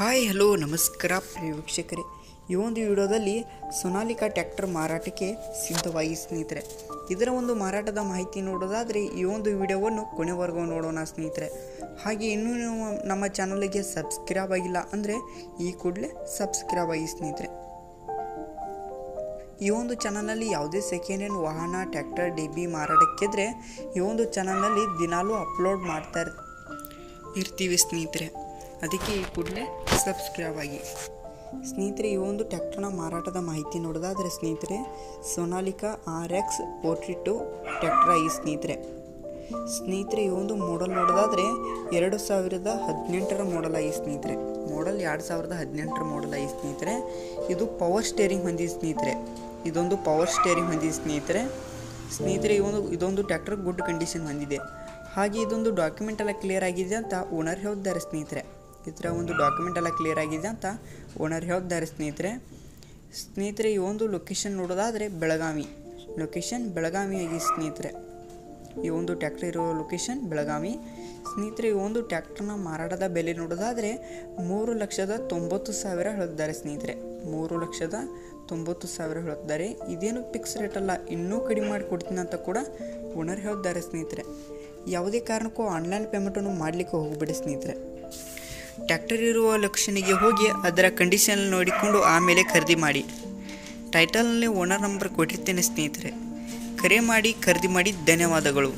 Hi hello ನಮಸ್ಕಾರ ಪ್ರಿಯ ವೀಕ್ಷಕರೇ, ಈ ಒಂದು ವಿಡಿಯೋದಲ್ಲಿ ಸೊನಾಲಿಕಾ ಟ್ರ್ಯಾಕ್ಟರ್ ಮಾರಾಟಕ್ಕೆ ಸಿದ್ಧವಾಗಿ ಸ್ನೇಹಿತರೆ. ಇದರ ಒಂದು ಮಾರಾಟದ ಮಾಹಿತಿ ನೋಡೋದಾದರೆ ಈ ಒಂದು ವಿಡಿಯೋವನ್ನು ಕೊನೆವರೆಗೂ ನೋಡೋಣ ಸ್ನೇಹಿತರೆ. ಹಾಗೆ ಇನ್ನೂ ನೀವು ನಮ್ಮ ಚಾನಲ್ಗೆ ಸಬ್ಸ್ಕ್ರೈಬ್ ಆಗಿಲ್ಲ ಅಂದರೆ ಈ ಕೂಡಲೇ ಸಬ್ಸ್ಕ್ರೈಬ್ ಆಗಿ ಸ್ನೇಹಿತರೆ. ಈ ಒಂದು ಚಾನಲ್ನಲ್ಲಿ ಯಾವುದೇ ಸೆಕೆಂಡ್ ಹ್ಯಾಂಡ್ ವಾಹನ ಟ್ರ್ಯಾಕ್ಟರ್ ಡಿಬಿ ಮಾರಾಟಕ್ಕಿದ್ರೆ ಈ ಒಂದು ಚಾನಲ್ನಲ್ಲಿ ದಿನಾಲೂ ಅಪ್ಲೋಡ್ ಮಾಡ್ತಾ ಇರ್ತೀವಿ ಸ್ನೇಹಿತರೆ. ಅದಕ್ಕೆ ಈ ಕೂಡಲೇ ಸಬ್ಸ್ಕ್ರೈಬ್ ಆಗಿ ಸ್ನೇಹಿತರೆ. ಈ ಒಂದು ಟ್ರ್ಯಾಕ್ಟರ್ನ ಮಾರಾಟದ ಮಾಹಿತಿ ನೋಡೋದಾದರೆ ಸ್ನೇಹಿತರೆ, ಸೊನಾಲಿಕಾ RX 42 ಟ್ರ್ಯಾಕ್ಟರ್ ಆಗಿ ಸ್ನೇಹಿತರೆ. ಈ ಒಂದು ಮಾಡೆಲ್ ನೋಡೋದಾದರೆ 2018 ಮಾಡೆಲ್ ಆಗಿ ಸ್ನೇಹಿತರೆ. ಮಾಡೆಲ್ 2018 ಮಾಡೆಲ್ ಆಗಿ ಸ್ನೇಹಿತರೆ. ಇದು ಪವರ್ ಸ್ಟೇರಿಂಗ್ ಹೊಂದಿದೆ ಸ್ನೇಹಿತರೆ. ಇದೊಂದು ಪವರ್ ಸ್ಟೇರಿಂಗ್ ಹೊಂದಿದೆ ಸ್ನೇಹಿತರೆ. ಇದೊಂದು ಟ್ರ್ಯಾಕ್ಟರ್ ಗುಡ್ ಕಂಡೀಷನ್ ಹೊಂದಿದೆ. ಹಾಗೆ ಇದೊಂದು ಡಾಕ್ಯುಮೆಂಟ್ ಎಲ್ಲ ಕ್ಲಿಯರ್ ಆಗಿದೆ ಅಂತ ಓನರ್ ಹೇಳ್ತಾರೆ ಸ್ನೇಹಿತರೆ. ಇದರ ಒಂದು ಡಾಕ್ಯುಮೆಂಟ್ ಎಲ್ಲ ಕ್ಲಿಯರ್ ಆಗಿದೆ ಅಂತ ಓನರ್ ಹೇಳ್ತಾರೆ ಸ್ನೇಹಿತರೆ. ಈ ಒಂದು ಲೊಕೇಶನ್ ನೋಡೋದಾದರೆ ಬೆಳಗಾವಿ ಆಗಿ ಸ್ನೇಹಿತರೆ. ಈ ಒಂದು ಟ್ರ್ಯಾಕ್ಟರ್ ಇರೋ ಲೊಕೇಶನ್ ಬೆಳಗಾವಿ ಸ್ನೇಹಿತರೆ. ಈ ಒಂದು ಟ್ರ್ಯಾಕ್ಟರ್ನ ಮಾರಾಟದ ಬೆಲೆ ನೋಡೋದಾದರೆ 3,90,000 ಹೇಳಿದ್ದಾರೆ ಸ್ನೇಹಿತರೆ. 3,90,000 ಹೇಳಿದ್ದಾರೆ. ಇದೇನು ಫಿಕ್ಸ್ ರೇಟ್ ಅಲ್ಲ, ಇನ್ನೂ ಕಡಿಮೆ ಮಾಡಿ ಕೊಡ್ತೀನಿ ಅಂತ ಕೂಡ ಓನರ್ ಹೇಳಿದ್ದಾರೆ ಸ್ನೇಹಿತರೆ. ಯಾವುದೇ ಕಾರಣಕ್ಕೂ ಆನ್ಲೈನ್ ಪೇಮೆಂಟನ್ನು ಮಾಡಲಿಕ್ಕೆ ಹೋಗಬೇಡಿ ಸ್ನೇಹಿತರೆ. ಟ್ರ್ಯಾಕ್ಟರ್ ಇರುವ ಲೊಕೇಶನ್ಗೆ ಹೋಗಿ ಅದರ ಕಂಡೀಷನ್ ನೋಡಿಕೊಂಡು ಆಮೇಲೆ ಖರೀದಿ ಮಾಡಿ. ಟೈಟಲ್ನಲ್ಲಿ ಓನರ್ ನಂಬರ್ ಕೊಟ್ಟಿರ್ತೇನೆ ಸ್ನೇಹಿತರೆ. ಕರೆ ಮಾಡಿ ಖರೀದಿ ಮಾಡಿ. ಧನ್ಯವಾದಗಳು.